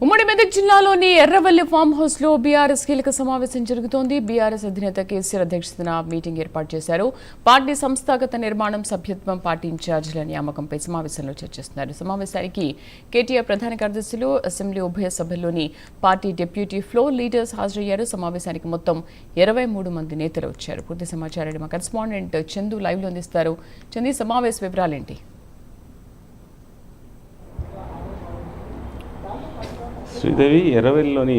ఉమ్మడి మెదక్ జిల్లాలోని Erravalli farm house లో బీఆర్ఎస్ కీలక సమావేశం జరుగుతోంది. బీఆర్ఎస్ అధినేత కేసీఆర్ అధ్యక్షతన మీటింగ్ ఏర్పాటు చేశారు. పార్టీ సంస్థాగత నిర్మాణం, సభ్యత్వం, పార్టీ ఇన్ఛార్జీల నియామకంపై సమావేశంలో చర్చిస్తున్నారు. సమావేశానికి కేటీఆర్ ప్రధాన కార్యదర్శులు, అసెంబ్లీ ఉభయ సభల్లోని పార్టీ డిప్యూటీ ఫ్లోర్ లీడర్స్ హాజరయ్యారు. సమావేశానికి మొత్తం 23 మంది నేతలు వచ్చారు. పూర్తి సమాచారాన్ని మా కరెస్పాండెంట్ చందు లైవ్ లో అందిస్తారు. చందు, సమావేశ వివరాలేంటి? శ్రీదేవి, ఎర్రవెల్లిలోని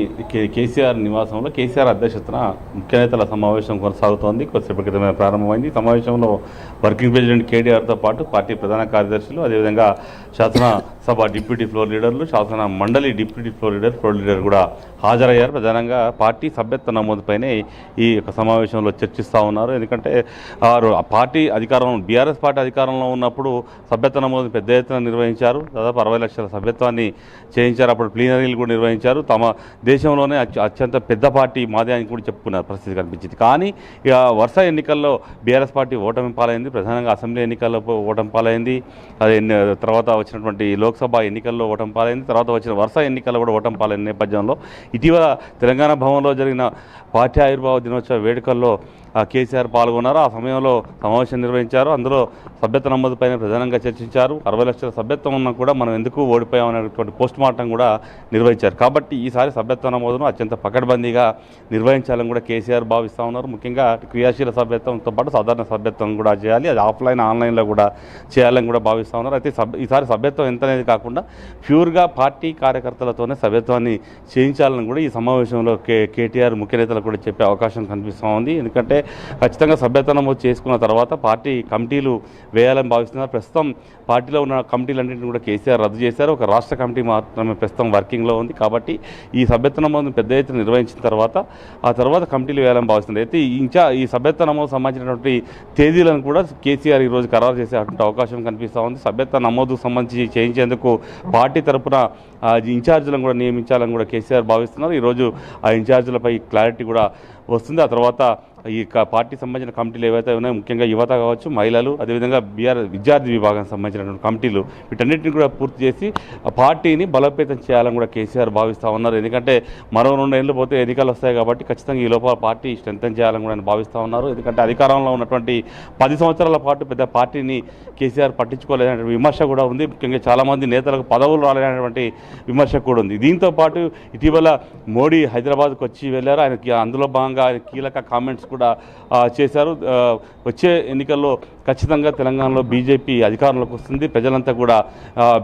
కేసీఆర్ నివాసంలో కేసీఆర్ అధ్యక్షతన ముఖ్య నేతల సమావేశం కొనసాగుతోంది. కొద్దిసేపటి క్రితమే ప్రారంభమైంది. సమావేశంలో వర్కింగ్ ప్రెసిడెంట్ కేటీఆర్తో పాటు పార్టీ ప్రధాన కార్యదర్శులు, అదేవిధంగా శాసనసభ డిప్యూటీ ఫ్లోర్ లీడర్లు, శాసన మండలి డిప్యూటీ ఫ్లోర్ లీడర్ కూడా హాజరయ్యారు. ప్రధానంగా పార్టీ సభ్యత్వ నమోదుపైనే ఈ యొక్క సమావేశంలో చర్చిస్తూ ఉన్నారు. ఎందుకంటే పార్టీ బీఆర్ఎస్ పార్టీ అధికారంలో ఉన్నప్పుడు సభ్యత్వ నమోదు పెద్ద ఎత్తున నిర్వహించారు. దాదాపు 60 లక్షల సభ్యత్వాన్ని చేయించారు. అప్పుడు ప్లీనరీలు కూడా నిర్వహించారు. తమ దేశంలోనే అత్యంత పెద్ద పార్టీ మాదే అని కూడా చెప్పుకున్న పరిస్థితి కనిపించింది. కానీ ఇక వరుస ఎన్నికల్లో బీఆర్ఎస్ పార్టీ ఓటమి పాలైంది. ప్రధానంగా అసెంబ్లీ ఎన్నికల్లో ఓటమి పాలైంది. అదే తర్వాత వచ్చినటువంటి లోక్సభ ఎన్నికల్లో ఓటమి పాలైంది. తర్వాత వచ్చిన వరుస ఎన్నికల్లో కూడా ఓటమి పాలైన నేపథ్యంలో ఇటీవల తెలంగాణ భవన్లో జరిగిన పార్టీ ఆవిర్భావ దినోత్సవ వేడుకల్లో కేసీఆర్ పాల్గొన్నారు. ఆ సమయంలో సమావేశం నిర్వహించారు. అందులో సభ్యత్వ నమోదుపైన ప్రధానంగా చర్చించారు. 60 లక్షల సభ్యత్వం ఉన్నా కూడా మనం ఎందుకు ఓడిపోయామనేటువంటి పోస్ట్ మార్టం కూడా నిర్వహించారు. కాబట్టి ఈసారి సభ్యత్వ నమోదును అత్యంత పకడ్బందీగా నిర్వహించాలని కూడా కేసీఆర్ భావిస్తూ ఉన్నారు. ముఖ్యంగా క్రియాశీల సభ్యత్వంతో పాటు సాధారణ సభ్యత్వం కూడా చేయాలి. అది ఆఫ్లైన్, ఆన్లైన్లో కూడా చేయాలని కూడా భావిస్తూ ఉన్నారు. అయితే ఈసారి సభ్యత్వం ఎంత అనేది కాకుండా ప్యూర్గా పార్టీ కార్యకర్తలతోనే సభ్యత్వాన్ని చేయించాలని కూడా ఈ సమావేశంలో కేటీఆర్ ముఖ్య నేతలకు కూడా చెప్పే అవకాశం కనిపిస్తూ ఉంది. ఎందుకంటే ఖచ్చితంగా సభ్యత్వ నమోదు చేసుకున్న తర్వాత పార్టీ కమిటీలు వేయాలని భావిస్తున్నారు. ప్రస్తుతం పార్టీలో ఉన్న కమిటీలన్నింటినీ కూడా కేసీఆర్ రద్దు చేశారు. ఒక రాష్ట్ర కమిటీ మాత్రమే ప్రస్తుతం వర్కింగ్లో ఉంది. కాబట్టి ఈ సభ్యత్వ నమోదును పెద్ద ఎత్తున నిర్వహించిన తర్వాత కమిటీలు వేయాలని భావిస్తుంది. అయితే ఈ సభ్యత్వ నమోదు సంబంధించినటువంటి తేదీలను కూడా కేసీఆర్ ఈరోజు ఖరారు చేసేటువంటి అవకాశం కనిపిస్తూ ఉంది. సభ్యత్వ నమోదుకు సంబంధించి చేయించేందుకు పార్టీ తరఫున ఇన్ఛార్జీలను కూడా నియమించాలని కూడా కేసీఆర్ భావిస్తున్నారు. ఈరోజు ఆ ఇన్ఛార్జీలపై క్లారిటీ కూడా వస్తుంది. ఆ తర్వాత ఈ పార్టీ సంబంధించిన కమిటీలు ఏవైతే ఉన్నాయో, ముఖ్యంగా యువత కావచ్చు, మహిళలు, అదేవిధంగా విద్యార్థి విభాగానికి సంబంధించినటువంటి కమిటీలు, వీటన్నిటిని కూడా పూర్తి చేసి పార్టీని బలోపేతం చేయాలని కూడా కేసీఆర్ భావిస్తూ ఉన్నారు. ఎందుకంటే మరో 2 ఏళ్ళు పోతే ఎన్నికలు వస్తాయి కాబట్టి ఖచ్చితంగా ఈ లోపల పార్టీ స్ట్రెంథెన్ చేయాలని కూడా భావిస్తూ ఉన్నారు. ఎందుకంటే అధికారంలో ఉన్నటువంటి 10 సంవత్సరాల పాటు పెద్ద పార్టీని కేసీఆర్ పట్టించుకోలేదనే విమర్శ కూడా ఉంది. ముఖ్యంగా చాలామంది నేతలకు పదవులు రాలేనటువంటి విమర్శ కూడా ఉంది. దీంతో పాటు ఇటీవల మోడీ హైదరాబాద్కు వచ్చి వెళ్ళారు. ఆయనకి అందులో భాగంగా ఆయన కీలక కామెంట్స్ కూడా చేశారు. వచ్చే ఎన్నికల్లో ఖచ్చితంగా తెలంగాణలో బీజేపీ అధికారంలోకి వస్తుంది, ప్రజలంతా కూడా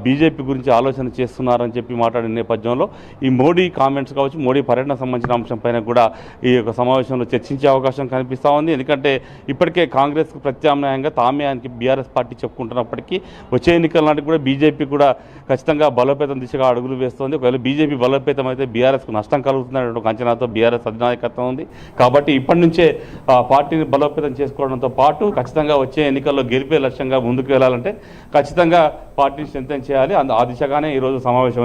బీజేపీ గురించి ఆలోచన చేస్తున్నారని చెప్పి మాట్లాడిన నేపథ్యంలో ఈ మోడీ కామెంట్స్ కావచ్చు, మోడీ పర్యటన సంబంధించిన అంశంపైన కూడా ఈ యొక్క సమావేశంలో చర్చించే అవకాశం కనిపిస్తూ ఉంది. ఎందుకంటే ఇప్పటికే కాంగ్రెస్కు ప్రత్యామ్నాయంగా తామే ఆయనకి బీఆర్ఎస్ పార్టీ చెప్పుకుంటున్నప్పటికీ వచ్చే ఎన్నికల నాటికి కూడా బీజేపీ కూడా ఖచ్చితంగా బలోపేతం దిశగా అడుగులు వేస్తోంది. ఒకవేళ బీజేపీ బలోపేతం అయితే బీఆర్ఎస్కు నష్టం కలుగుతుందనే ఒక అంచనాతో బీఆర్ఎస్ అధినాయకత్వం ఉంది. కాబట్టి ఇప్పటి నుంచే పార్టీని బలోపేతం చేసుకోవడంతో పాటు ఖచ్చితంగా వచ్చే ఎన్నికల్లో గెలిపే లక్ష్యంగా ముందుకు వెళ్ళాలంటే ఖచ్చితంగా పార్టీని స్ట్రెంథెన్ చేయాలి. ఆ దిశగానే ఈరోజు సమావేశం